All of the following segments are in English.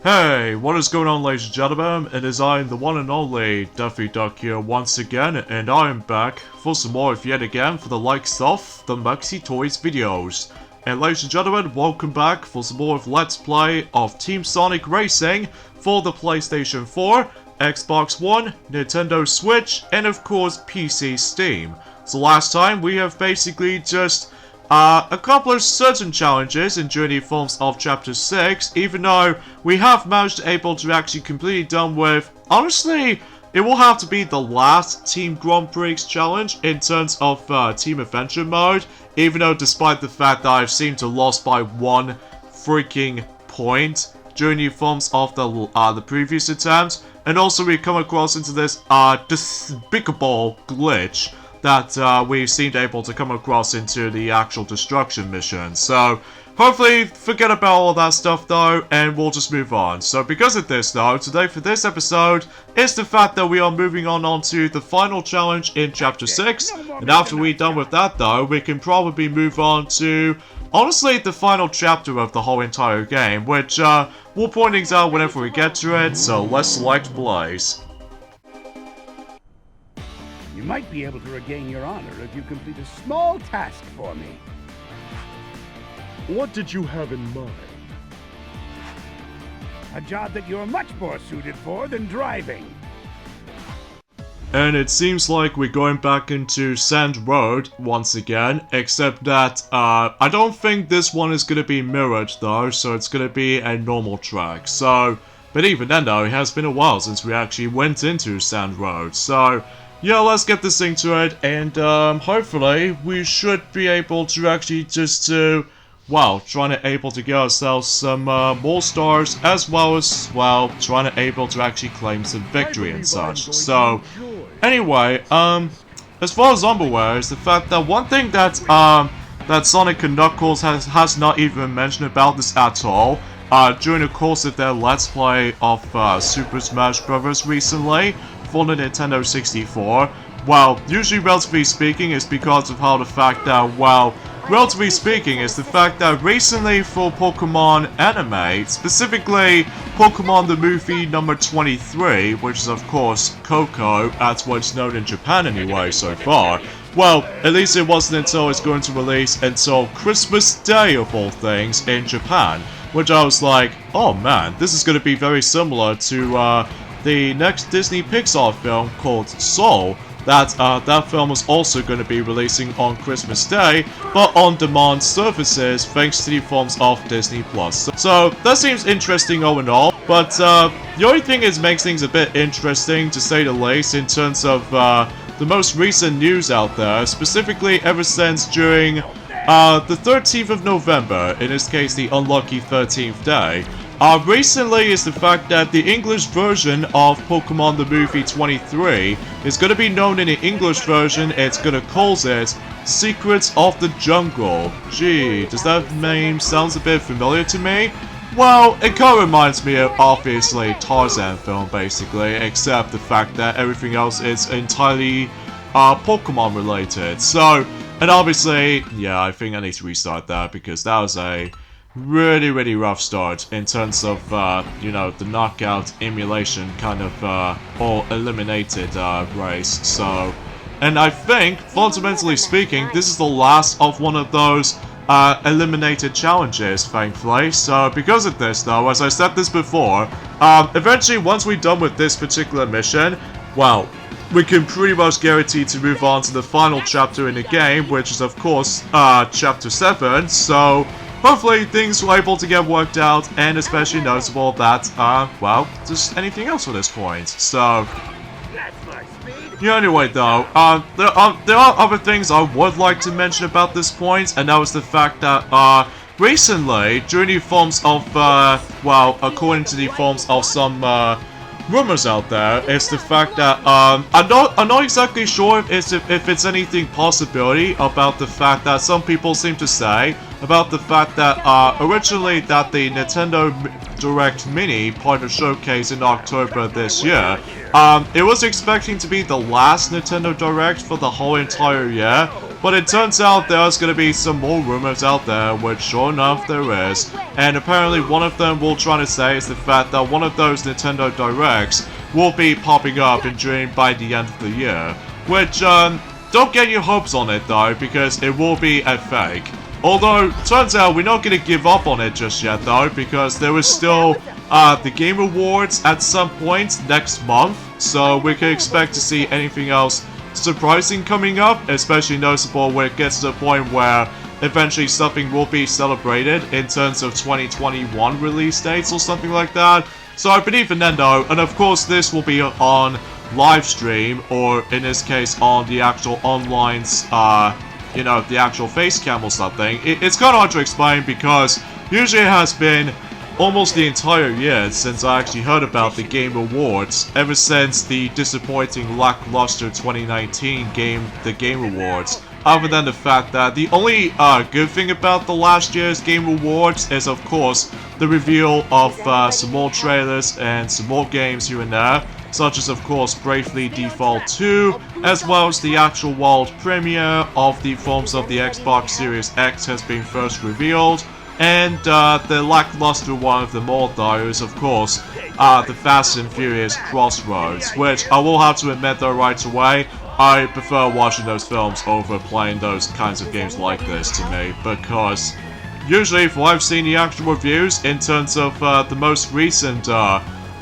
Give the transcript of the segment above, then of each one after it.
Hey, what is going on, ladies and gentlemen? It is I, the one and only Daffy Duck here once again, and I am back for some more of yet again for the likes of the Maxi Toys videos. And ladies and gentlemen, welcome back for some more of Let's Play of Team Sonic Racing for the PlayStation 4, Xbox One, Nintendo Switch, and of course PC Steam. So last time we have basically just accomplished certain challenges in Journey Forms of Chapter 6, even though we have managed able to actually completely done with, honestly, it will have to be the last Team Grand Prix challenge in terms of Team Adventure mode, even though despite the fact that I've seemed to lost by one freaking point during the forms of the previous attempt, and also we come across into this despicable glitch that we seemed able to come across into the actual destruction mission. So, hopefully, forget about all that stuff though, and we'll just move on. So, because of this though, today for this episode, is the fact that we are moving on to the final challenge in Chapter 6. And after we're done with that though, we can probably move on to, honestly, the final chapter of the whole entire game, which we'll point things out whenever we get to it, so let's select Blaze. You might be able to regain your honor if you complete a small task for me. What did you have in mind? A job that you're much more suited for than driving. And it seems like we're going back into Sand Road once again, except that I don't think this one is going to be mirrored though, so it's going to be a normal track. So, but even then though, it has been a while since we actually went into Sand Road, so yeah, let's get this thing to it, and hopefully we should be able to actually just trying to able to get ourselves some more stars, as well as, trying to able to actually claim some victory and such. So, anyway, as far as I'm aware, is the fact that one thing that that Sonic and Knuckles has not even mentioned about this at all, during the course of their Let's Play of Super Smash Bros. Recently, for the Nintendo 64, well, usually relatively speaking is because of how the fact that, relatively speaking is the fact that recently for Pokemon anime, specifically Pokemon the movie number 23, which is of course Coco, that's what's known in Japan anyway so far, well, at least it wasn't until it's going to release until Christmas Day of all things in Japan, which I was like, oh man, this is going to be very similar to the next Disney Pixar film called Soul, that film is also going to be releasing on Christmas Day, but on demand services thanks to the forms of Disney Plus. So that seems interesting all in all, but the only thing is makes things a bit interesting to say the least in terms of the most recent news out there, specifically ever since during the 13th of November, in this case the unlucky 13th day. Recently is the fact that the English version of Pokemon the Movie 23 is going to be known in the English version, it's going to call it Secrets of the Jungle. Gee, does that name sounds a bit familiar to me? Well, it kind of reminds me of, obviously, Tarzan film, basically, except the fact that everything else is entirely Pokemon related. So, and obviously, yeah, I think I need to restart that because that was a really rough start in terms of, you know, the knockout emulation kind of, or eliminated, race, so, and I think, fundamentally speaking, this is the last of one of those, eliminated challenges, thankfully, so, because of this, though, as I said this before, eventually, once we're done with this particular mission, well, we can pretty much guarantee to move on to the final chapter in the game, which is, of course, Chapter 7, so hopefully things were able to get worked out, and especially noticeable that, just anything else at this point. So, yeah, anyway though, there are other things I would like to mention about this point, and that was the fact that, recently, during the forms of, according to the forms of some, rumors out there, is the fact that, I'm not exactly sure if it's anything possibility about the fact that some people seem to say about the fact that, originally that the Nintendo Direct Mini part of Showcase in October this year, it was expecting to be the last Nintendo Direct for the whole entire year, But it turns out there's gonna be some more rumors out there, which sure enough there is. And apparently one of them we're trying to say is the fact that one of those Nintendo Directs will be popping up by the end of the year. Which, don't get your hopes on it though, because it will be a fake. Although, turns out we're not gonna give up on it just yet though, because there is still the Game Awards at some point next month. So we can expect to see anything else surprising coming up, especially noticeable when it gets to the point where eventually something will be celebrated in terms of 2021 release dates or something like that. So I believe Nintendo, and of course this will be on live stream, or in this case on the actual online, you know, the actual face cam or something. It's kind of hard to explain because usually it has been almost the entire year since I actually heard about the Game Awards, ever since the disappointing lackluster 2019 The Game Awards. Other than the fact that the only good thing about the last year's Game Awards is of course the reveal of some more trailers and some more games here and there, such as of course Bravely Default 2, as well as the actual world premiere of the forms of the Xbox Series X has been first revealed. And the lackluster one of them all though is of course the Fast and Furious Crossroads, which I will have to admit though right away, I prefer watching those films over playing those kinds of games like this to me, because usually if I've seen the actual reviews in terms of the most recent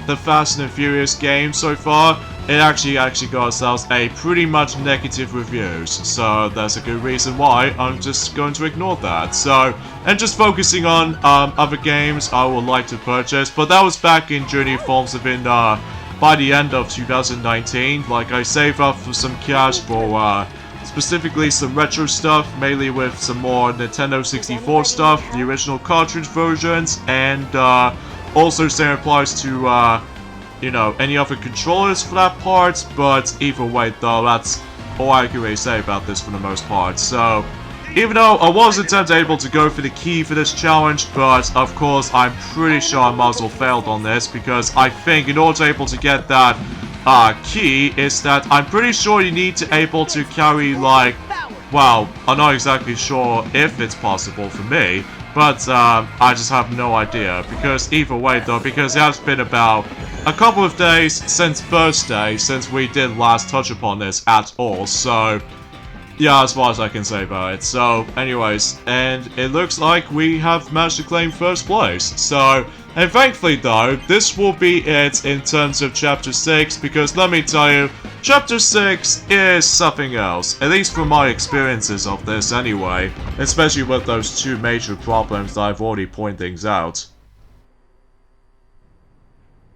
the Fast and Furious game so far, it actually got ourselves a pretty much negative reviews, so that's a good reason why I'm just going to ignore that. So, and just focusing on other games I would like to purchase, but that was back in Journey Forms of in by the end of 2019. Like, I saved up for some cash for specifically some retro stuff, mainly with some more Nintendo 64 stuff, the original cartridge versions, and also same applies to you know, any other controllers for that part, but either way though, that's all I can really say about this for the most part. So, even though I wasn't able to go for the key for this challenge, but of course I'm pretty sure I might as well failed on this, because I think in order to able to get that key is that I'm pretty sure you need to able to carry like, well, I'm not exactly sure if it's possible for me, but I just have no idea, because either way though, because it has been about a couple of days since Thursday since we did last touch upon this at all, so yeah, as far as I can say about it. So anyways, and it looks like we have managed to claim first place. So, and thankfully though, this will be it in terms of Chapter 6, because let me tell you, Chapter 6 is something else, at least from my experiences of this anyway, especially with those two major problems that I've already pointed things out.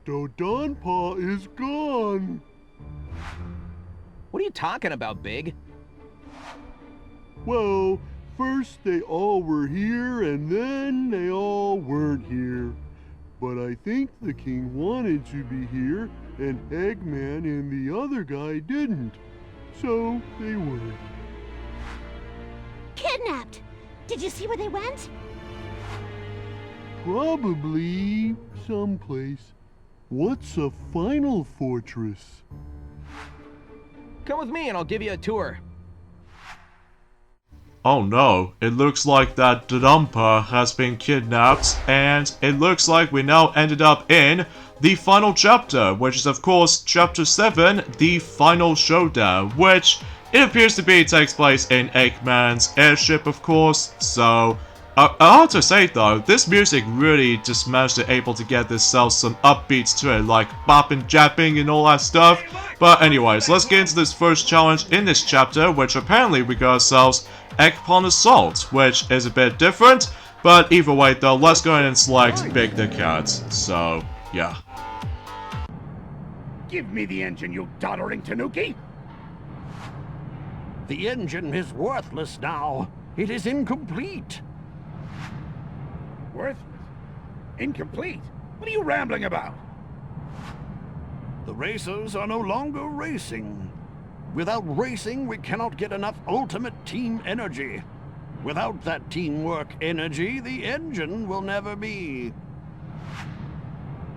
Dodonpaw is gone. What are you talking about, Big? Well, first they all were here and then they all weren't here. But I think the king wanted to be here and Eggman and the other guy didn't. So they weren't. Kidnapped! Did you see where they went? Probably someplace. What's a final fortress? Come with me and I'll give you a tour. Oh no, it looks like that Dodonpa has been kidnapped, and it looks like we now ended up in the final chapter, which is of course Chapter 7, the final showdown, which it appears to be takes place in Eggman's airship, of course. So I have to say though, this music really just managed to able to get this some upbeats to it, like bopping, japping and all that stuff. But anyways, let's get into this first challenge in this chapter, which apparently we got ourselves Eggpon Assault, which is a bit different. But either way though, let's go ahead and select Big the Cat. So, yeah. Give me the engine, you doddering Tanuki! The engine is worthless now. It is incomplete. Worthless? Incomplete? What are you rambling about? The racers are no longer racing. Without racing, we cannot get enough ultimate team energy. Without that teamwork energy, the engine will never be.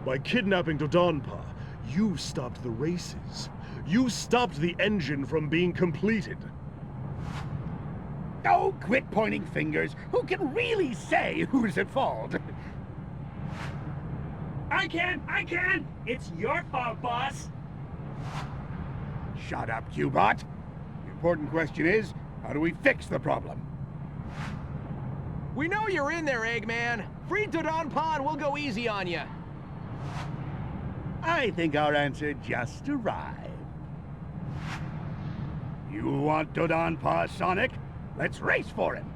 By kidnapping Dodonpa, you stopped the races. You stopped the engine from being completed. Oh, quit pointing fingers. Who can really say who's at fault? I can! It's your fault, boss! Shut up, Cubot. The important question is, how do we fix the problem? We know you're in there, Eggman. Free Dodonpa and we'll go easy on you. I think our answer just arrived. You want Dodonpa, Sonic? Let's race for him.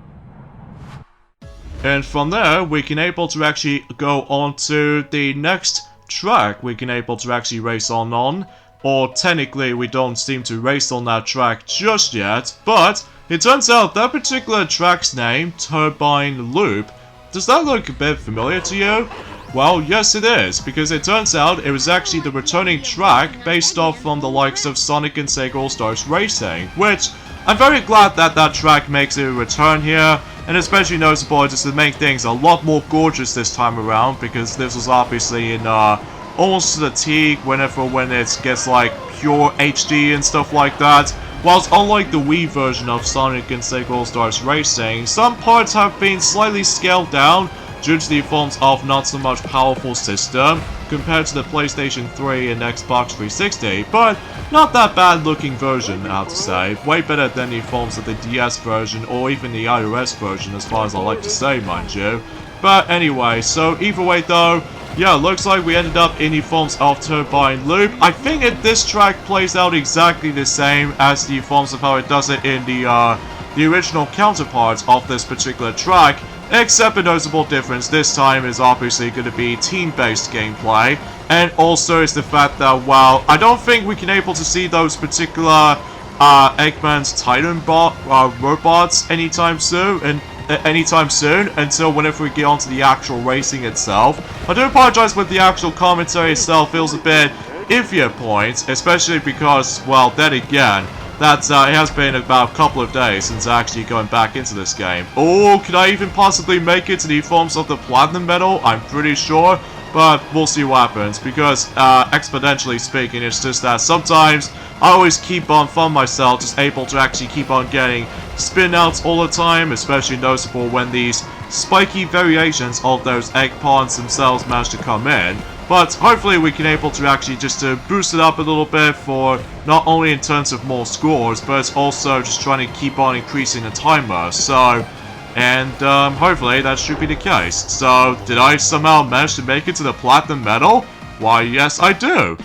And from there, we can able to actually go on to the next track we can able to actually race on. Or technically, we don't seem to race on that track just yet, but it turns out that particular track's name, Turbine Loop, does that look a bit familiar to you? Well, yes it is, because it turns out it was actually the returning track based off from the likes of Sonic and Sega All-Stars Racing, which I'm very glad that that track makes a return here, and especially noticeable just to make things a lot more gorgeous this time around, because this was obviously in almost to the T when it gets like pure HD and stuff like that. Whilst unlike the Wii version of Sonic and Sega All-Stars Racing, some parts have been slightly scaled down due to the forms of not so much powerful system compared to the PlayStation 3 and Xbox 360, but not that bad looking version, I have to say. Way better than the forms of the DS version or even the iOS version, as far as I like to say, mind you. But anyway, so either way though, yeah, looks like we ended up in the forms of Turbine Loop. I think this track plays out exactly the same as the forms of how it does it in the original counterparts of this particular track, except a noticeable difference this time is obviously going to be team-based gameplay, and also is the fact that, while I don't think we can able to see those particular Eggman's Titan robots anytime soon, until whenever we get onto the actual racing itself. I do apologize, but the actual commentary itself feels a bit iffy at points, especially because, well, then again, that it has been about a couple of days since actually going back into this game. Oh, can I even possibly make it to the forms of the Platinum Medal? I'm pretty sure, but we'll see what happens, because exponentially speaking, it's just that sometimes I always keep on from myself, just able to actually keep on getting spin outs all the time, especially noticeable when these spiky variations of those egg pawns themselves manage to come in. But hopefully we can able to actually just to boost it up a little bit for not only in terms of more scores, but also just trying to keep on increasing the timer. So, and hopefully that should be the case. So, did I somehow manage to make it to the Platinum Medal? Why, yes I do.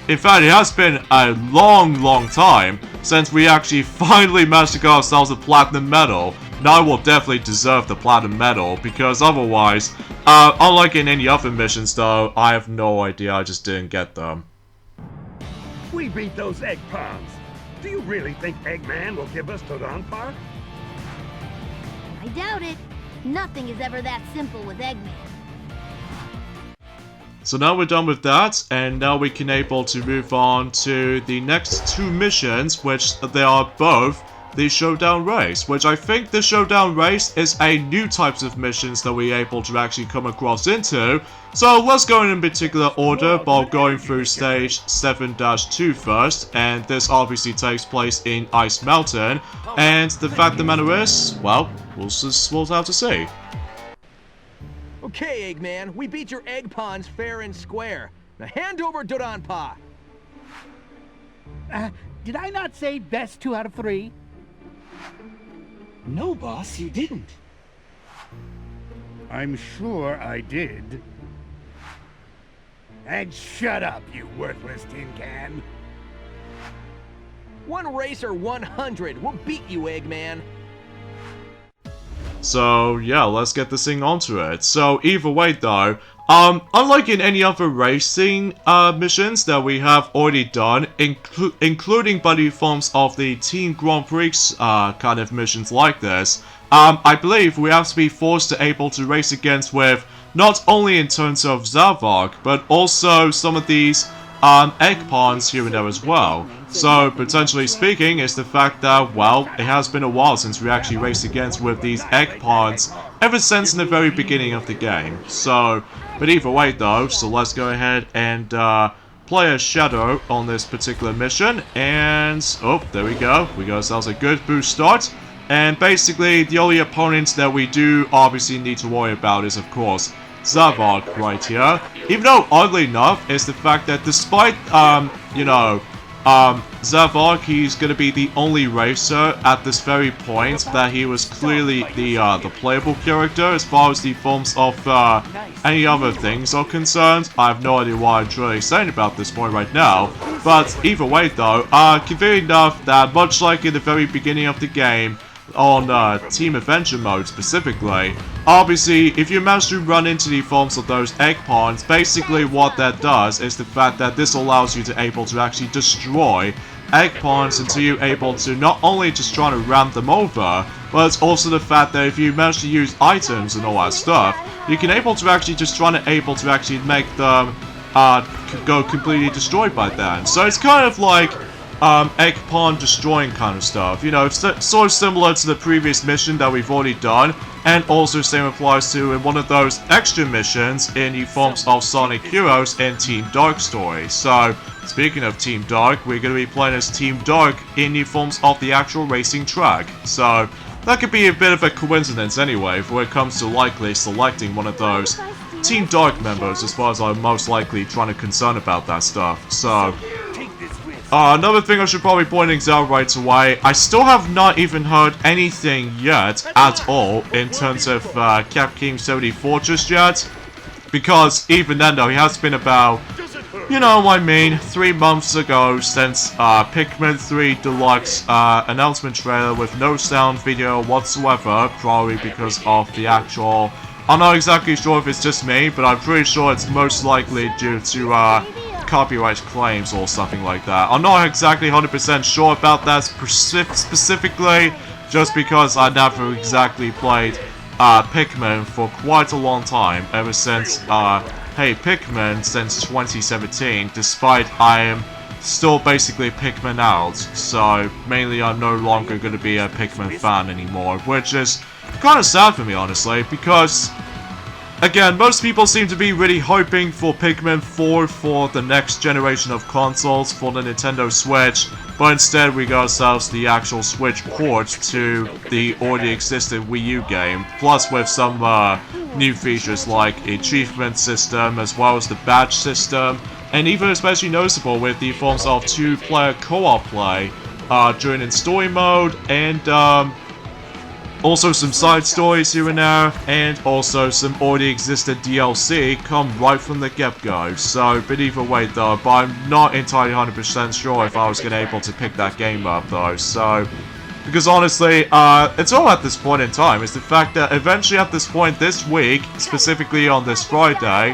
In fact, it has been a long time since we actually finally managed to get ourselves a Platinum Medal. Now I will definitely deserve the Platinum Medal, because otherwise, unlike in any other missions though, I have no idea, I just didn't get them. We beat those egg pawns. Do you really think Eggman will give us Dodonpa? I doubt it. Nothing is ever that simple with Eggman. So now we're done with that, and now we can able to move on to the next two missions, which they are both the Showdown Race, which I think the Showdown Race is a new types of missions that we're able to actually come across into. So let's go in particular order by going through stage 7-2 first, and this obviously takes place in Ice Mountain, and the fact of the matter is, well, we'll have to see. Okay, Eggman, we beat your egg pawns fair and square. Now hand over Dodonpa. Did I not say best 2 out of 3? No, boss, you didn't. I'm sure I did. And shut up, you worthless tin can. One racer 100. We'll beat you, Eggman. So yeah, let's get this thing onto it. So either way though, unlike in any other racing missions that we have already done, including buddy forms of the Team Grand Prix kind of missions like this, I believe we have to be forced to able to race against with not only in terms of Zavok, but also some of these egg pawns here and there as well. So, potentially speaking, is the fact that, well, it has been a while since we actually raced against with these egg pawns ever since in the very beginning of the game. So, but either way though, so let's go ahead and play a Shadow on this particular mission, and, oh, there we go. We got ourselves a good boost start. And basically, the only opponents that we do obviously need to worry about is, of course, Zavok right here. Even though, oddly enough, is the fact that despite, Zavok, he's gonna be the only racer at this very point that he was clearly the playable character as far as the forms of any other things are concerned. I have no idea why I'm truly saying about this point right now, but either way though, convenient enough that much like in the very beginning of the game, on Team Adventure mode specifically, obviously if you manage to run into the forms of those egg pawns, basically what that does is the fact that this allows you to able to actually destroy egg pawns until you're able to not only just try to ram them over, but it's also the fact that if you manage to use items and all that stuff, you can able to actually just try to able to actually make them go completely destroyed by then. So it's kind of like egg pawn destroying kind of stuff. You know, it's sort of similar to the previous mission that we've already done, and also same applies to in one of those extra missions in the forms of Sonic Heroes and Team Dark story. So, speaking of Team Dark, we're going to be playing as Team Dark in the forms of the actual racing track. So, that could be a bit of a coincidence anyway, when it comes to likely selecting one of those Team Dark members, as far as I'm most likely trying to concern about that stuff. So, another thing I should probably point things out right away, I still have not even heard anything yet at all in terms of Cap King 74 just yet. Because even then though, it has been about, you know what I mean, 3 months ago since Pikmin 3 Deluxe announcement trailer with no sound video whatsoever, probably because of the actual... I'm not exactly sure if it's just me, but I'm pretty sure it's most likely due to copyright claims or something like that. I'm not exactly 100% sure about that specifically, just because I never exactly played Pikmin for quite a long time, ever since, Pikmin since 2017, despite I am still basically Pikmin out, so mainly I'm no longer going to be a Pikmin fan anymore, which is kind of sad for me honestly, because again, most people seem to be really hoping for Pikmin 4 for the next generation of consoles for the Nintendo Switch, but instead we got ourselves the actual Switch port to the already existing Wii U game, plus with some new features like achievement system as well as the badge system, and even especially noticeable with the forms of 2-player co-op play during in story mode, and also some side stories here and there, and also some already existed DLC come right from the get-go. So, but either way though, but I'm not entirely 100% sure if I was going to able to pick that game up though, so... Because honestly, it's all at this point in time, is the fact that eventually at this point this week, specifically on this Friday,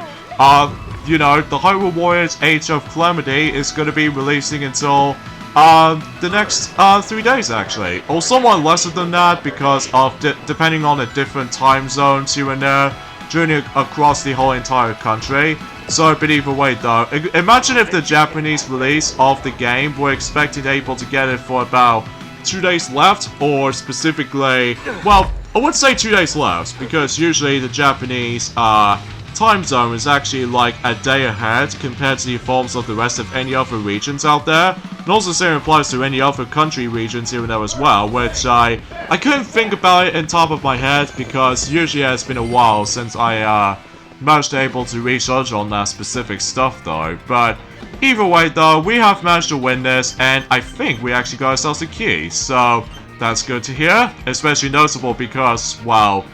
you know, the Hyrule Warriors Age of Calamity is going to be releasing until the next 3 days actually, or somewhat lesser than that because of depending on the different time zones here and there, journeying across the whole entire country. So, but either way though, imagine if the Japanese release of the game were expected able to get it for about 2 days left, or specifically, well, I would say 2 days left, because usually the Japanese time zone is actually like a day ahead compared to the forms of the rest of any other regions out there. And also the same applies to any other country regions here and there as well, which I couldn't think about it on top of my head because usually it's been a while since I managed to able to research on that specific stuff though. But either way though, we have managed to win this, and I think we actually got ourselves a key, so that's good to hear, especially noticeable because, well,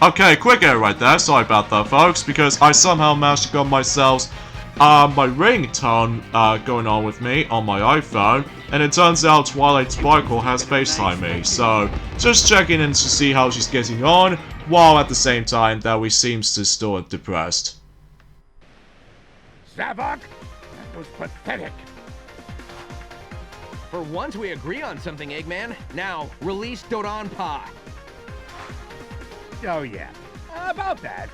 okay, quick error right there, sorry about that folks, because I somehow managed to get myself my ringtone going on with me on my iPhone, and it turns out Twilight Sparkle has FaceTime me, so just checking in to see how she's getting on, while at the same time that we seems to still depressed. Zavok, that was pathetic. For once we agree on something, Eggman. Now, release Dodonpa. Oh yeah, about that.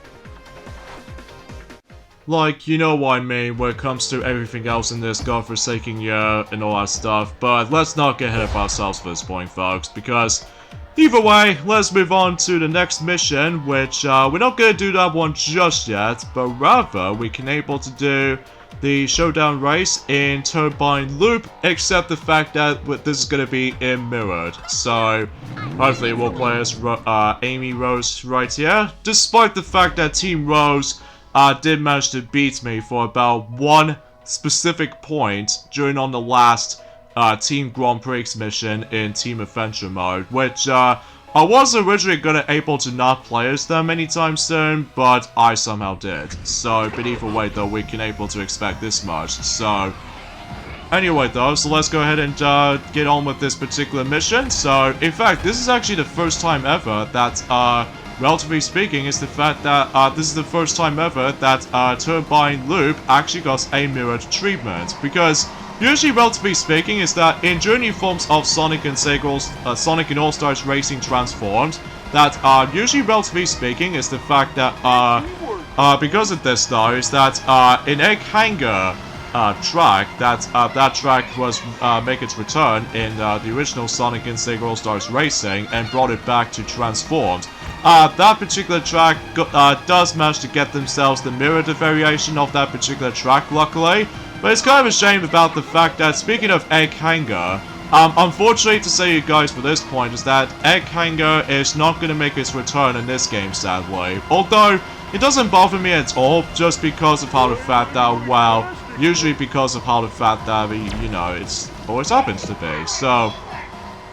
Like, you know what I mean when it comes to everything else in this godforsaken year and all that stuff, but let's not get ahead of ourselves for this point, folks, because either way, let's move on to the next mission, which we're not going to do that one just yet, but rather we can able to do the showdown race in Turbine Loop, except the fact that this is going to be in mirrored. So hopefully we'll play as Amy Rose right here, despite the fact that Team Rose did manage to beat me for about one specific point during on the last Team Grand Prix mission in Team Adventure mode, which I was originally able to not play as them anytime soon, but I somehow did. So, but either way though, we can able to expect this much. So, anyway though, so let's go ahead and get on with this particular mission. So, in fact, this is actually the first time ever that, relatively speaking, is the fact that this is the first time ever that Turbine Loop actually got a mirrored treatment, because usually, relatively speaking, is that in journey forms of Sonic and Sonic and All-Stars Racing Transformed, that usually, relatively speaking, is the fact that because of this though, is that in Egg Hangar track, that track was make its return in the original Sonic and Sega All-Stars Racing and brought it back to Transformed. That particular track does manage to get themselves the mirrored variation of that particular track, luckily. But it's kind of a shame about the fact that, speaking of Egg Hangar, unfortunately to say you guys for this point is that Egg Hangar is not going to make its return in this game, sadly. Although, it doesn't bother me at all, just because of how the fact that, well, usually because of how the fact that, you know, it's always happens to be. So,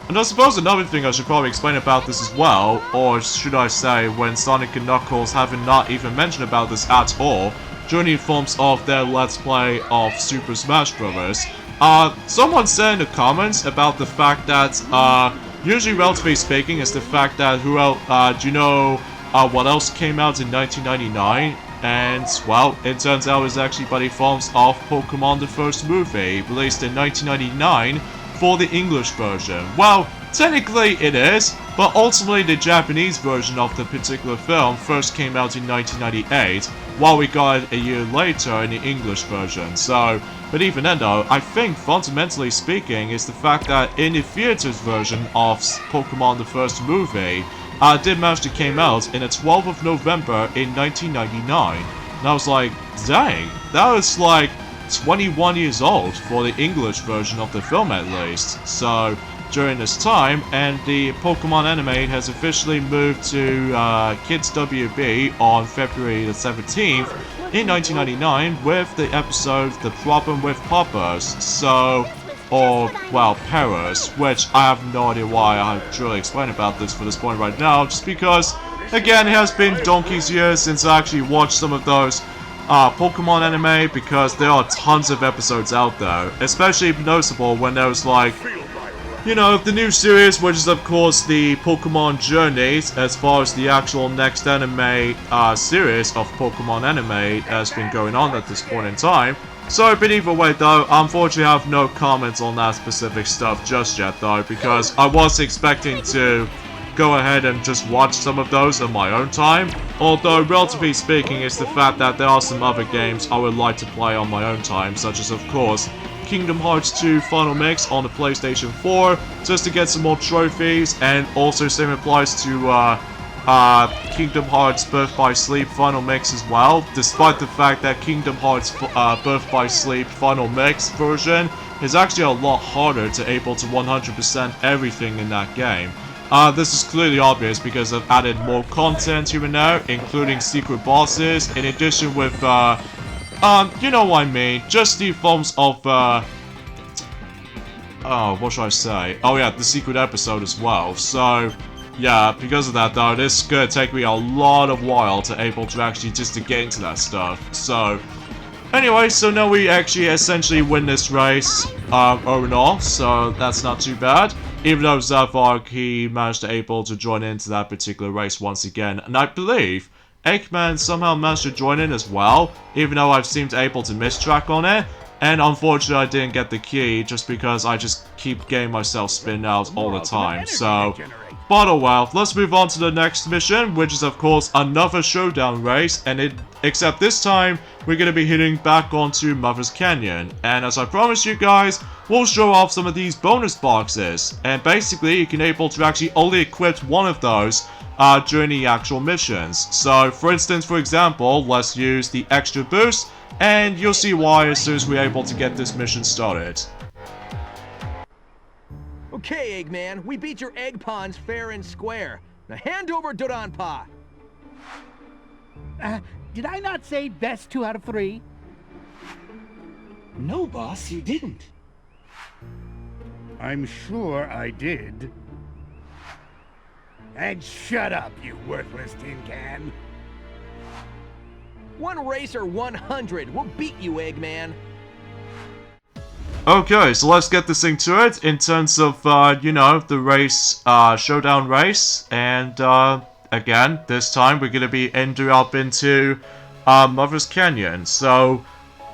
and I suppose another thing I should probably explain about this as well, or should I say, when Sonic and Knuckles haven't not even mentioned about this at all, during the forms of their Let's Play of Super Smash Bros. Someone said in the comments about the fact that, usually relatively speaking, is the fact that do you know what else came out in 1999? And, well, it turns out it was actually by the forms of Pokemon the first movie, released in 1999 for the English version. Well, technically it is, but ultimately the Japanese version of the particular film first came out in 1998, while we got it a year later in the English version. So, but even then though, I think fundamentally speaking is the fact that in the theaters version of Pokemon the first movie, did manage to came out in the 12th of November in 1999. And I was like, dang, that was like 21 years old for the English version of the film at least. So, during this time, and the Pokemon anime has officially moved to Kids WB on February the 17th in 1999 with the episode The Problem with Poppers, so, or, well, Paras, which I have no idea why I truly explain about this for this point right now, just because, again, it has been donkey's years since I actually watched some of those Pokemon anime, because there are tons of episodes out there, especially noticeable when there was like, you know, the new series, which is of course the Pokemon Journeys, as far as the actual next anime series of Pokemon anime has been going on at this point in time. So, but either way though, unfortunately I have no comments on that specific stuff just yet though, because I was expecting to go ahead and just watch some of those on my own time. Although, relatively speaking, it's the fact that there are some other games I would like to play on my own time, such as, of course, Kingdom Hearts 2 Final Mix on the PlayStation 4, just to get some more trophies, and also same applies to Kingdom Hearts Birth by Sleep Final Mix as well, despite the fact that Kingdom Hearts Birth by Sleep Final Mix version is actually a lot harder to able to 100% everything in that game. This is clearly obvious because I've added more content here and there, including secret bosses, in addition with, you know what I mean, just the forms of, what should I say? Oh yeah, the secret episode as well. So, yeah, because of that though, this is gonna take me a lot of while to able to actually just to get into that stuff. So, anyway, so now we actually essentially win this race, overall, so that's not too bad. Even though Zavok, he managed to able to join into that particular race once again, and I believe Eggman somehow managed to join in as well, even though I've seemed able to miss track on it, and unfortunately I didn't get the key just because I just keep getting myself spin out all the time, so... But oh well, let's move on to the next mission, which is of course another showdown race, and except this time, we're going to be hitting back onto Mother's Canyon. And as I promised you guys, we'll show off some of these bonus boxes, and basically you can able to actually only equip one of those during the actual missions. So for instance, for example, let's use the extra boost, and you'll see why as soon as we're able to get this mission started. Okay, Eggman, we beat your egg pawns fair and square. Now hand over Dodonpa. Did I not say best 2 out of 3? No, boss, you didn't. I'm sure I did. And shut up, you worthless tin can. One racer 100. We'll beat you, Eggman. Okay, so let's get this thing to it in terms of, you know, the race, showdown race. And, again, this time we're gonna be ending up into, Mother's Canyon. So,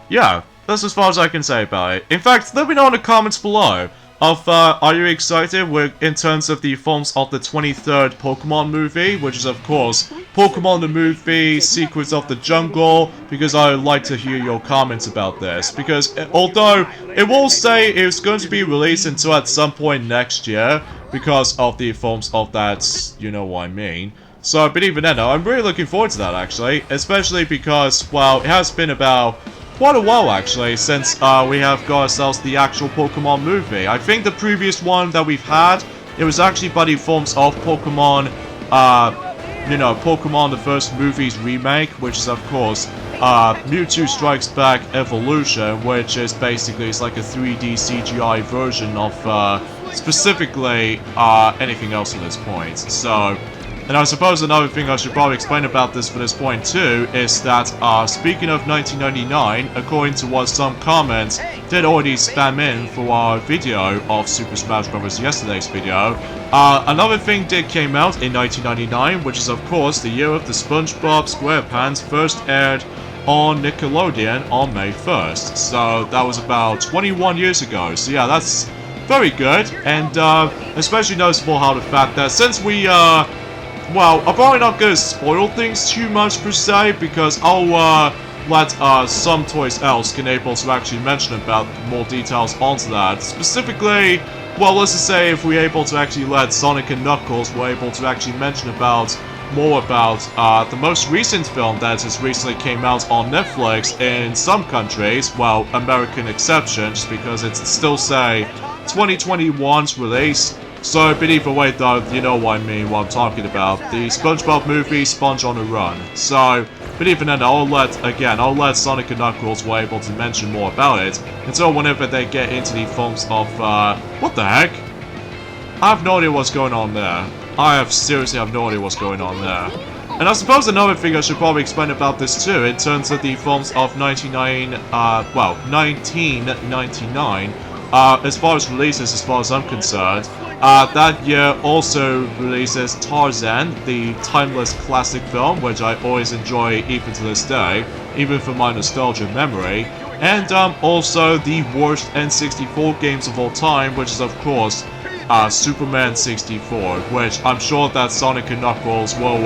yeah, that's as far as I can say about it. In fact, let me know in the comments below of, are you excited in terms of the films of the 23rd Pokemon movie, which is, of course, Pokemon the Movie, Secrets of the Jungle, because I would like to hear your comments about this, because although it will say it's going to be released until at some point next year, because of the films of that, you know what I mean. So, but even then, I'm really looking forward to that, actually, especially because, well, it has been about quite a while, actually, since we have got ourselves the actual Pokemon movie. I think the previous one that we've had, it was actually by the forms of Pokemon, you know, Pokemon the first movie's remake, which is, of course, Mewtwo Strikes Back Evolution, which is basically, it's like a 3D CGI version of, specifically, anything else at this point. So, and I suppose another thing I should probably explain about this for this point too, is that, speaking of 1999, according to what some comments did already spam in for our video of Super Smash Bros. Yesterday's video, another thing did came out in 1999, which is of course the year of the SpongeBob SquarePants first aired on Nickelodeon on May 1st. So that was about 21 years ago. So yeah, that's very good, and especially noticeable how the fact that since we, well, I'm probably not gonna spoil things too much per se, because I'll let some Toys else can able to actually mention about more details onto that. Specifically, well, let's just say if we're able to actually let Sonic and Knuckles were able to actually mention about more about the most recent film that has recently came out on Netflix in some countries, well, American exception, just because it's still say 2021's release. So, but either way though, you know what I mean, what I'm talking about. The SpongeBob movie, Sponge on the Run. So, but even then, I'll let Sonic and Knuckles were able to mention more about it, until whenever they get into the films of, what the heck? I have no idea what's going on there. I seriously have no idea what's going on there. And I suppose another thing I should probably explain about this too, in terms of the films of 1999, as far as releases, as far as I'm concerned, that year also releases Tarzan, the timeless classic film, which I always enjoy even to this day, even for my nostalgia memory, and also the worst N64 games of all time, which is of course Superman 64, which I'm sure that Sonic and Knuckles will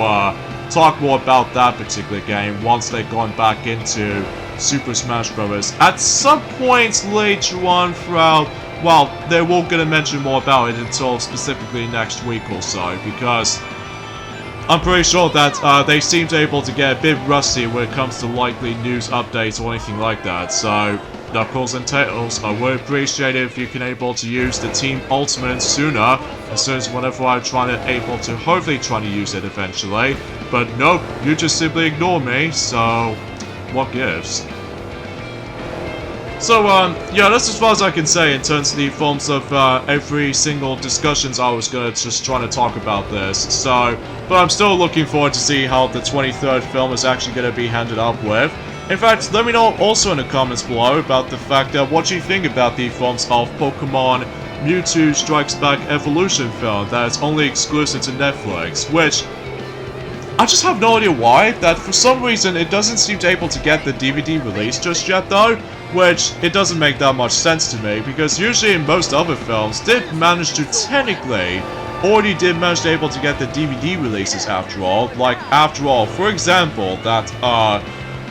talk more about that particular game once they've gone back into Super Smash Bros. At some point later on throughout, well, they won't gonna mention more about it until specifically next week or so, because I'm pretty sure that they seem to able to get a bit rusty when it comes to likely news updates or anything like that. So, Knuckles and Tails, I would appreciate it if you can able to use the Team Ultimate sooner, as soon as whenever I'm hopefully trying to use it eventually. But nope, you just simply ignore me, so what gives? So, yeah, that's as far as I can say in terms of the forms of every single discussions I was gonna just trying to talk about this. So, but I'm still looking forward to see how the 23rd film is actually gonna be handed up with. In fact, let me know also in the comments below about the fact that what you think about the films of Pokemon Mewtwo Strikes Back Evolution film that is only exclusive to Netflix, which I just have no idea why, that for some reason it doesn't seem to able to get the DVD release just yet though, which it doesn't make that much sense to me, because usually in most other films did manage to technically already did manage to able to get the DVD releases after all, for example, that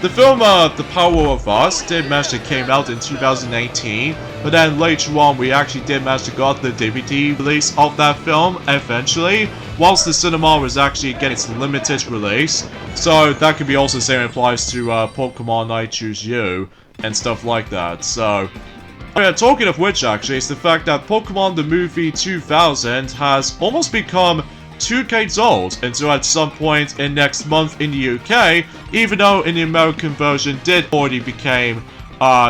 the film The Power of Us did manage to came out in 2018, but then later on we actually did manage to get the DVD release of that film eventually, whilst the cinema was actually getting its limited release. So that could be also the same applies to Pokemon I Choose You and stuff like that. So yeah, talking of which actually, it's the fact that Pokemon the Movie 2000 has almost become 2 decades old until at some point in next month in the UK, even though in the American version did already became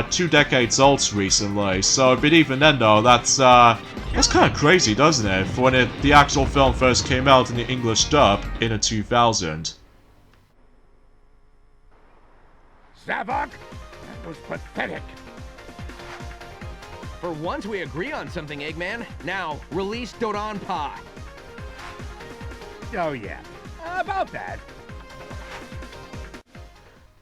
2 decades old recently. So, but even then though, that's kind of crazy, doesn't it? For when the actual film first came out in the English dub in the 2000. Zavok, that was pathetic. For once we agree on something, Eggman. Now, release Dodonpa. Oh yeah, about that.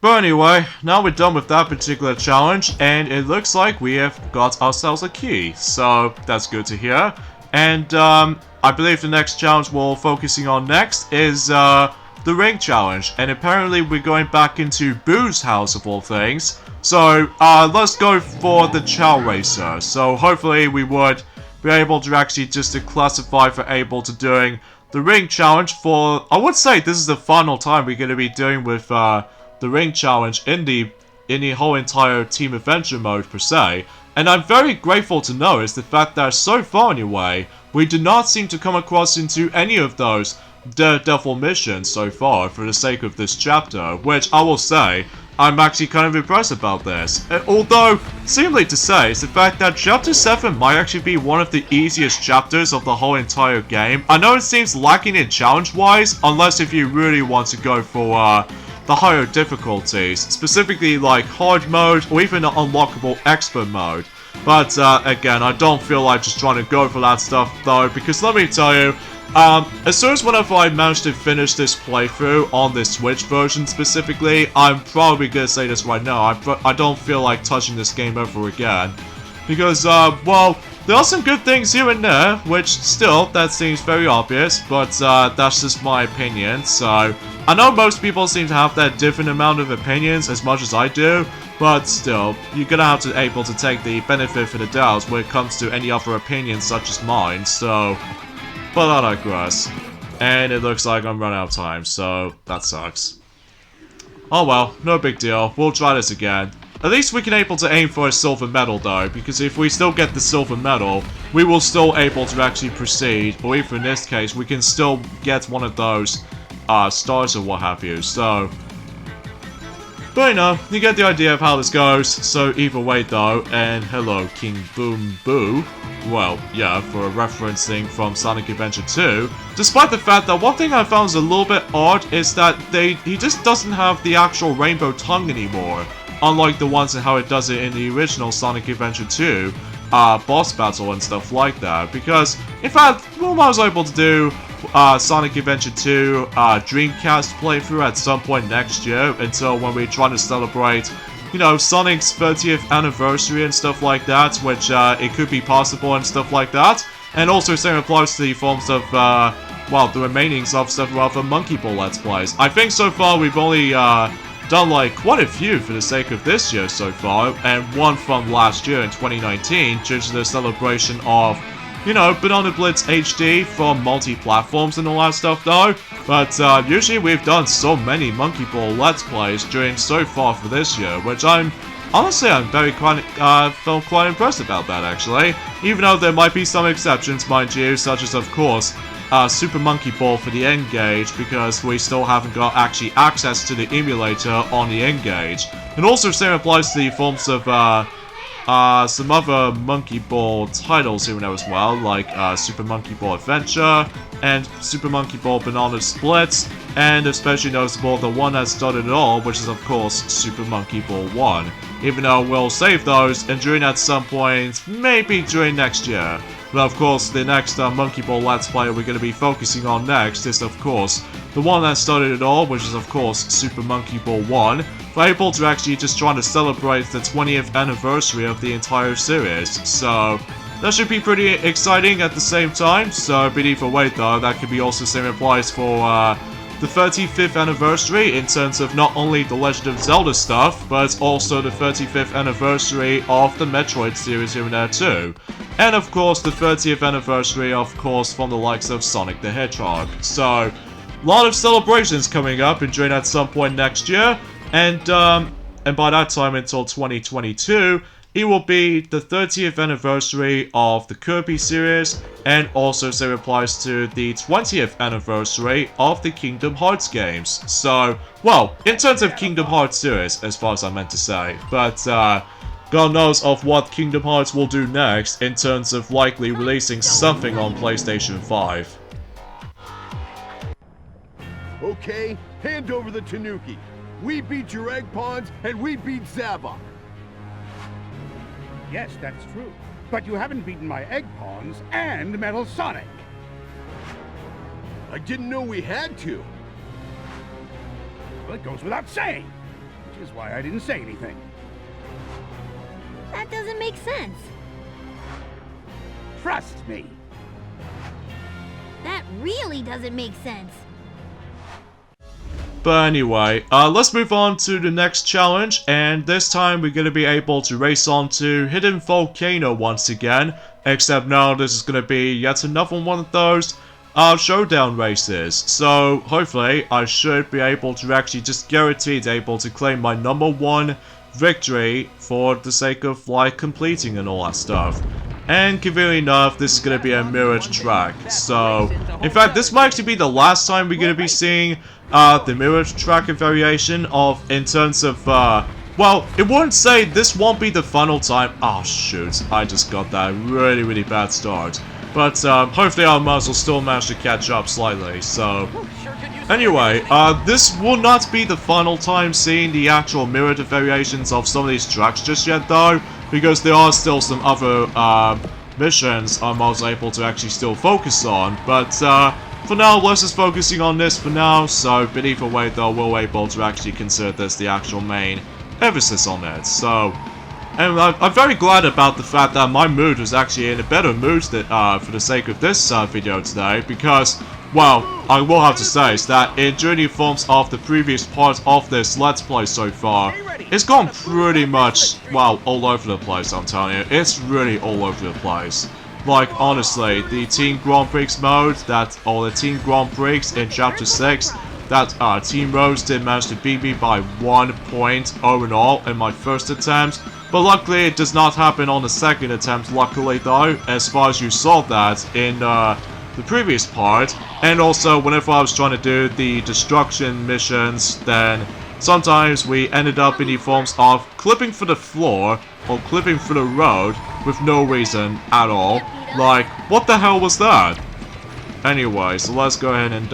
But anyway, now we're done with that particular challenge, and it looks like we have got ourselves a key, so that's good to hear. And I believe the next challenge we're focusing on next is the ring challenge, and apparently we're going back into Boo's house of all things. So let's go for the Chow Racer. So hopefully we would be able to actually just to classify for able to doing the ring challenge for, I would say this is the final time we're going to be doing with the ring challenge in the whole entire Team Adventure mode per se. And I'm very grateful to notice the fact that so far anyway, we do not seem to come across into any of those Daredevil missions so far for the sake of this chapter, which I will say, I'm actually kind of impressed about this. Although, seemingly to say, is the fact that Chapter 7 might actually be one of the easiest chapters of the whole entire game. I know it seems lacking in challenge-wise, unless if you really want to go for the higher difficulties, specifically like hard mode or even the unlockable expert mode. But again, I don't feel like just trying to go for that stuff though, because let me tell you, as soon as whenever I manage to finish this playthrough on the Switch version specifically, I'm probably gonna say this right now, I don't feel like touching this game ever again. Because, well, there are some good things here and there, which still, that seems very obvious, but that's just my opinion. So, I know most people seem to have that different amount of opinions as much as I do, but still, you're gonna have to able to take the benefit for the doubt when it comes to any other opinions such as mine, so, but I digress. And it looks like I'm running out of time, so that sucks. Oh well, no big deal, we'll try this again. At least we can able to aim for a silver medal though, because if we still get the silver medal, we will still able to actually proceed, or even in this case, we can still get one of those stars or what have you, so. But you know, you get the idea of how this goes, so either way though, and hello King Boom Boo. Well, yeah, for referencing from Sonic Adventure 2, despite the fact that one thing I found is a little bit odd is that he just doesn't have the actual rainbow tongue anymore. Unlike the ones and how it does it in the original Sonic Adventure 2 boss battle and stuff like that. Because, in fact, when I was able to do Sonic Adventure 2 Dreamcast playthrough at some point next year, until when we're trying to celebrate, you know, Sonic's 30th anniversary and stuff like that, which it could be possible and stuff like that. And also same applies to the forms of, well, the remainings of several other Monkey Ball Let's Plays. I think so far we've only done like quite a few for the sake of this year so far, and one from last year in 2019 due to the celebration of, you know, Banana Blitz HD from multi-platforms and all that stuff though. But usually we've done so many Monkey Ball Let's Plays during so far for this year, which I'm very felt quite impressed about that actually. Even though there might be some exceptions, mind you, such as of course Super Monkey Ball for the N-Gage, because we still haven't got actually access to the emulator on the N-Gage. And also same applies to the forms of some other Monkey Ball titles here and there as well, like Super Monkey Ball Adventure and Super Monkey Ball Banana Splits, and especially noticeable the one that started it all, which is of course Super Monkey Ball 1. Even though we'll save those and during at some point, maybe during next year. But of course, the next Monkey Ball Let's Play we're going to be focusing on next is of course the one that started it all, which is of course Super Monkey Ball 1. We're able to actually just trying to celebrate the 20th anniversary of the entire series, so that should be pretty exciting at the same time. So, but either way though, that could be also same applies for the 35th anniversary in terms of not only the Legend of Zelda stuff, but also the 35th anniversary of the Metroid series here and there too. And of course the 30th anniversary, of course, from the likes of Sonic the Hedgehog. So, a lot of celebrations coming up and during at some point next year, and by that time until 2022, it will be the 30th anniversary of the Kirby series, and also same applies to the 20th anniversary of the Kingdom Hearts games. So, well, in terms of Kingdom Hearts series, as far as I meant to say, but God knows of what Kingdom Hearts will do next in terms of likely releasing something on PlayStation 5. Okay, hand over the Tanuki. We beat your egg pawns, and we beat Zavok. Yes, that's true. But you haven't beaten my egg pawns and Metal Sonic. I didn't know we had to. Well, it goes without saying, which is why I didn't say anything. That doesn't make sense. Trust me. That really doesn't make sense. But anyway, let's move on to the next challenge, and this time we're going to be able to race on to Hidden Volcano once again, except now this is going to be yet another one of those showdown races. So hopefully I should be able to actually just guaranteed able to claim my #1 victory for the sake of like completing and all that stuff. And conveniently enough, this is going to be a mirrored track. So, in fact, this might actually be the last time we're going to be seeing the mirrored track variation of, in terms of, well, it wouldn't say this won't be the final time. Oh, shoot. I just got that really, really bad start. But, hopefully our mouse will still manage to catch up slightly, so... Anyway, this will not be the final time seeing the actual mirrored variations of some of these tracks just yet, though, because there are still some other missions I'm also able to actually still focus on. But for now, let's just focusing on this for now. So, but either way, though, we're able to actually consider this the actual main emphasis on it. So, and I'm very glad about the fact that my mood was actually in a better mood that, for the sake of this video today, because, well, I will have to say is that during the forms of the previous part of this Let's Play so far, it's gone pretty much, well, all over the place, I'm telling you. It's really all over the place. Like, honestly, the Team Grand Prix mode, or the Team Grand Prix in Chapter 6, that Team Rose did manage to beat me by 1 point overall in my first attempt. But luckily, it does not happen on the second attempt, luckily though, as far as you saw that in the previous part. And also, whenever I was trying to do the destruction missions, then sometimes we ended up in the forms of clipping for the floor or clipping for the road with no reason at all. Like, what the hell was that? Anyway, so let's go ahead and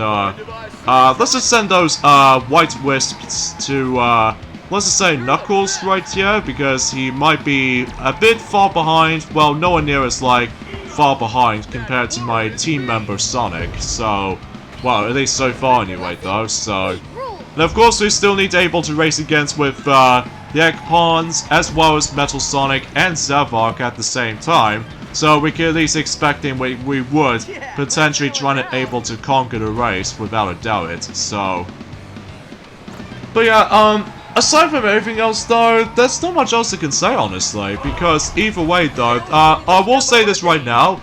let's just send those white wisps to let's just say Knuckles right here, because he might be a bit far behind. Well, nowhere near as like far behind compared to my team member Sonic. So, well, at least so far anyway though. So, and of course we still need to able to race against with the Egg Pawns as well as Metal Sonic and Zavok at the same time. So we can at least expecting we would potentially try to able to conquer the race without a doubt. So, but yeah, aside from everything else though, there's not much else I can say honestly, because either way though, I will say this right now,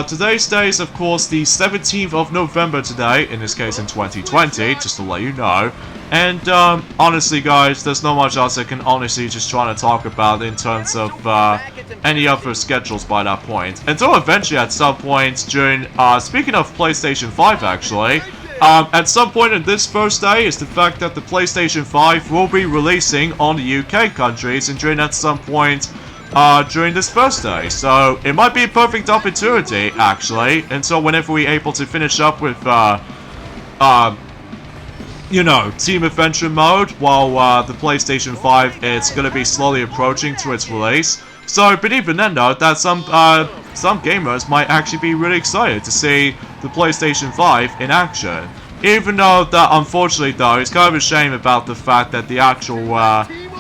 today's day is of course the 17th of November today, in this case in 2020, just to let you know, and honestly guys, there's not much else I can honestly just try to talk about in terms of any other schedules by that point, until eventually at some point during, speaking of PlayStation 5 actually, at some point in this first day is the fact that the PlayStation 5 will be releasing on the UK countries and during at some point during this first day. So it might be a perfect opportunity actually until whenever we're able to finish up with you know, Team Adventure mode while the PlayStation 5 it's going to be slowly approaching to its release. So, but even then though, that some gamers might actually be really excited to see the PlayStation 5 in action. Even though that, unfortunately though, it's kind of a shame about the fact that the actual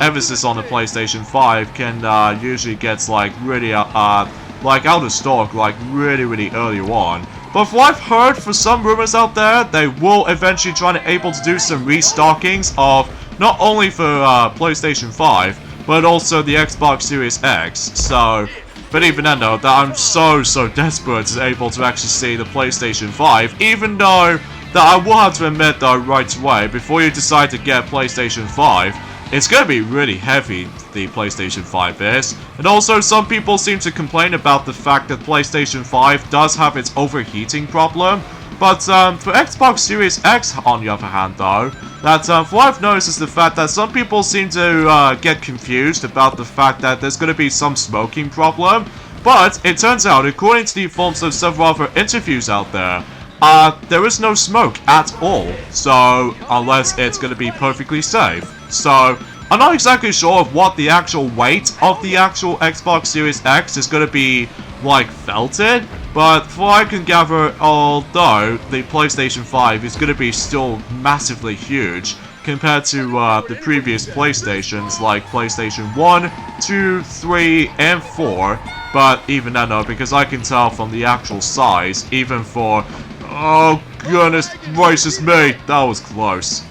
emphasis on the PlayStation 5 can usually gets like really like out of stock like really early on. But from what I've heard, for some rumors out there, they will eventually try to able to do some restockings of not only for PlayStation 5, but also the Xbox Series X. So, but even then though, that I'm so desperate to able to actually see the PlayStation 5, even though that I will have to admit though right away, before you decide to get PlayStation 5, it's going to be really heavy, the PlayStation 5 is. And also, some people seem to complain about the fact that PlayStation 5 does have its overheating problem. But for Xbox Series X, on the other hand though, that for what I've noticed is the fact that some people seem to get confused about the fact that there's going to be some smoking problem. But it turns out, according to the forms of several other interviews out there is no smoke at all. So, unless it's going to be perfectly safe. So, I'm not exactly sure of what the actual weight of the actual Xbox Series X is going to be, like, felted. But from what I can gather, although the PlayStation 5 is going to be still massively huge compared to the previous PlayStations, like PlayStation 1, 2, 3, and 4. But even then though, because I can tell from the actual size, even for... Oh goodness gracious me, that was close.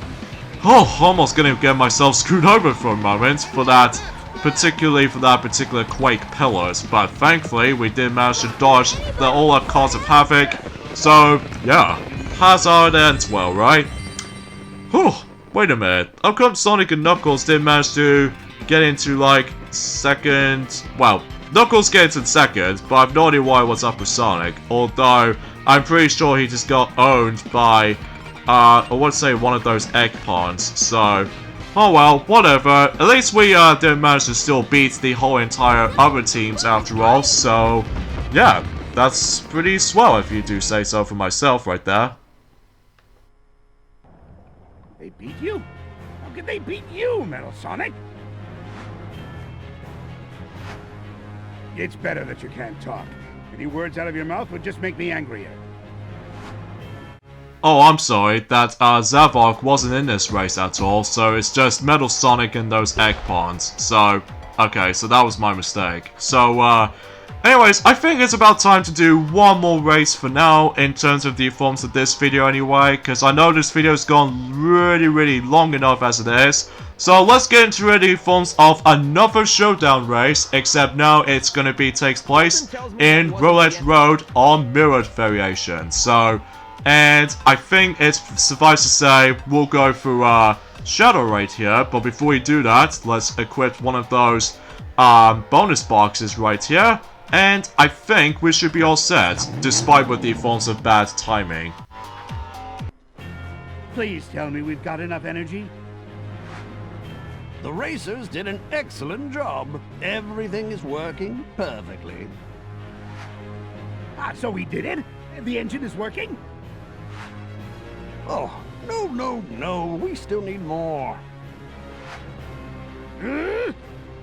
Oh, almost gonna get myself screwed over for a moment for that, particularly for that particular Quake pillars, but thankfully we did manage to dodge all that cause of havoc. So yeah, hazard ends well, right? Whew, wait a minute. How come Sonic and Knuckles did manage to get into like second? Well, Knuckles gets in second, but I've no idea why what's up with Sonic, although I'm pretty sure he just got owned by, I want to say one of those egg pawns, so, oh well, whatever. At least we did manage to still beat the whole entire other teams after all, so, yeah, that's pretty swell if you do say so for myself right there. They beat you? How could they beat you, Metal Sonic? It's better that you can't talk. Any words out of your mouth would just make me angrier. Oh, I'm sorry, that Zavok wasn't in this race at all, so it's just Metal Sonic and those egg pawns. So, okay, so that was my mistake. So, anyways, I think it's about time to do one more race for now, in terms of the forms of this video anyway, because I know this video's gone really long enough as it is. So let's get into the forms of another showdown race, except now it's gonna takes place in Roulette Road on mirrored variation. So, and I think it's suffice to say we'll go through Shadow right here, but before we do that, let's equip one of those bonus boxes right here, and I think we should be all set, despite with the forms of bad timing. Please tell me we've got enough energy. The racers did an excellent job. Everything is working perfectly. Ah, so we did it? The engine is working? Oh, no. We still need more.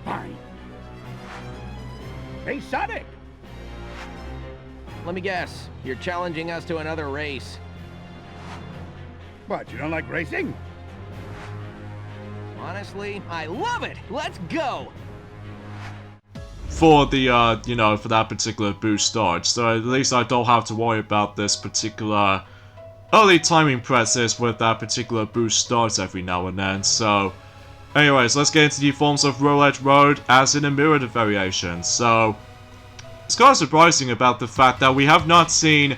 Fine. Hey, Sonic! Let me guess. You're challenging us to another race. What, you don't like racing? Honestly, I love it! Let's go! For the, you know, for that particular boost start, so at least I don't have to worry about this particular early timing presses with that particular boost starts every now and then, so... Anyways, let's get into the forms of Roulette Road as in a mirrored variation. So, it's kind of surprising about the fact that we have not seen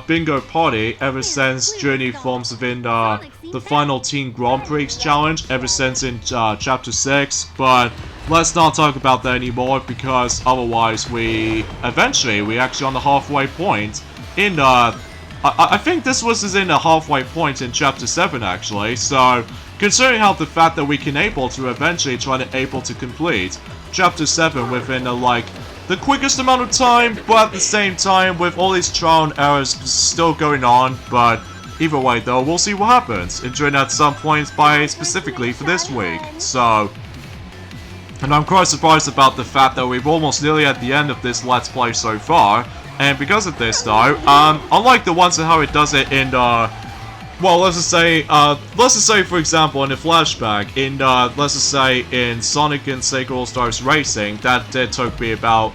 Bingo Party ever since Journey forms within the final Teen Grand Prix challenge, ever since in Chapter 6, but let's not talk about that anymore because otherwise we're actually on the halfway point in I think this was in the halfway point in Chapter 7 actually, so considering how the fact that we can able to eventually try to able to complete Chapter 7 within the quickest amount of time, but at the same time with all these trial and errors still going on, but either way though, we'll see what happens, during at some point specifically for this week, so... And I'm quite surprised about the fact that we're almost nearly at the end of this Let's Play so far, and because of this though, unlike the ones and how it does it in well, let's just say for example in the flashback, in let's just say in Sonic and Sega All-Stars Racing, that did took me about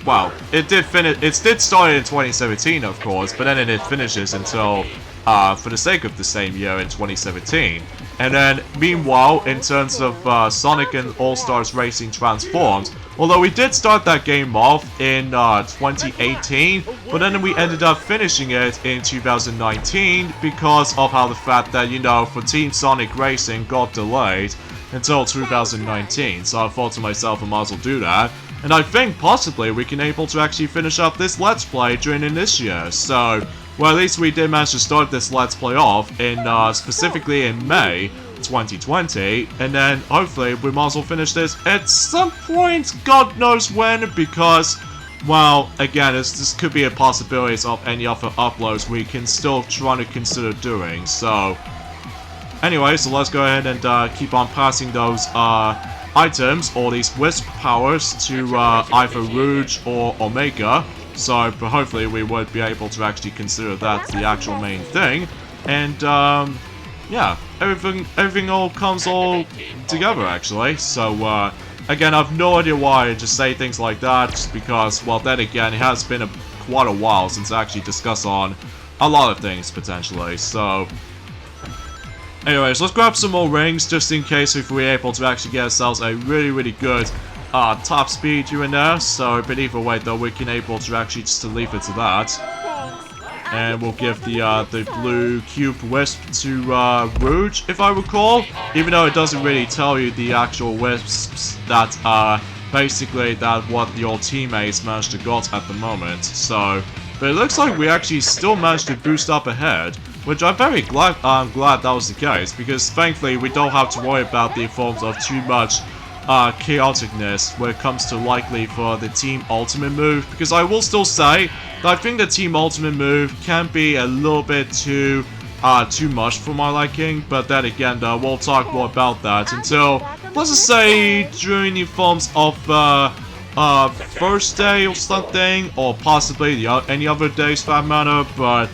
well, it did start in 2017, of course, but then it finishes until, for the sake of the same year in 2017. And then, meanwhile, in terms of Sonic and All-Stars Racing Transformed, although we did start that game off in 2018, but then we ended up finishing it in 2019 because of how the fact that, you know, for Team Sonic Racing got delayed until 2019. So I thought to myself, I might as well do that. And I think possibly we can able to actually finish up this Let's Play during this year. So, well, at least we did manage to start this Let's Play off in, specifically in May 2020, and then hopefully we might as well finish this at some point, God knows when, because, well, again, this could be a possibility of any other uploads we can still try to consider doing. So, anyway, so let's go ahead and keep on passing those items, or these Wisp powers, to either Rouge or Omega. So, but hopefully we would be able to actually consider that the actual main thing. And, yeah, everything all comes all together, actually. So, again, I have no idea why I just say things like that, just because, well, then again, it has been quite a while since I actually discussed on a lot of things, potentially. So, anyways, let's grab some more rings, just in case if we're able to actually get ourselves a really, really good top speed here and there. So, but either way, though, we can able to actually just leave it to that. And we'll give the blue cube wisp to Rouge, if I recall. Even though it doesn't really tell you the actual wisps that basically that what your teammates managed to got at the moment. So, but it looks like we actually still managed to boost up ahead, which I'm very glad. I'm glad that was the case, because thankfully we don't have to worry about the forms of too much chaoticness when it comes to likely for the Team Ultimate move, because I will still say that I think the Team Ultimate move can be a little bit too much for my liking, but then again though, we'll talk more about that until, let's just say, during the forms of first day or something, or possibly any other days for that matter, but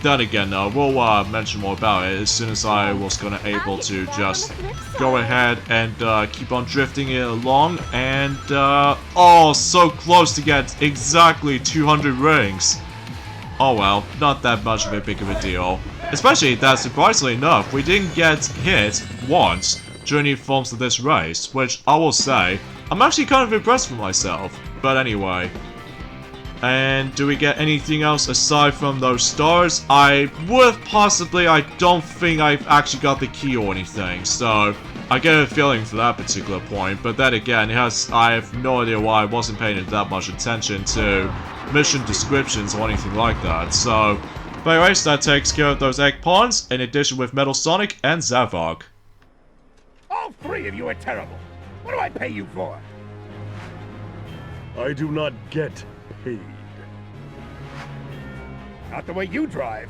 then again, we'll mention more about it as soon as I was gonna able to just go ahead and keep on drifting it along. And oh, so close to get exactly 200 rings. Oh well, not that much of a big of a deal. Especially that, surprisingly enough, we didn't get hit once during the forms of this race, which I will say, I'm actually kind of impressed with myself. But anyway. And do we get anything else aside from those stars? I don't think I've actually got the key or anything, so I get a feeling for that particular point. But then again, I have no idea why I wasn't paying that much attention to mission descriptions or anything like that. So, but anyways, that takes care of those egg pawns, in addition with Metal Sonic and Zavok. All three of you are terrible. What do I pay you for? I do not get paid. Not the way you drive.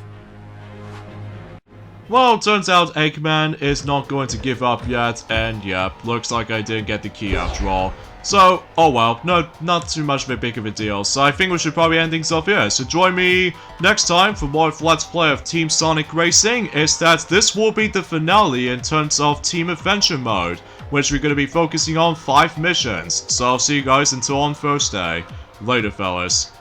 Well, turns out Eggman is not going to give up yet, and yeah, looks like I didn't get the key after all. So, oh well, no, not too much of a big of a deal, so I think we should probably end things off here. So join me next time for more Let's Play of Team Sonic Racing. Is that this will be the finale in terms of Team Adventure mode, which we're going to be focusing on 5 missions. So I'll see you guys until on Thursday. Later, fellas.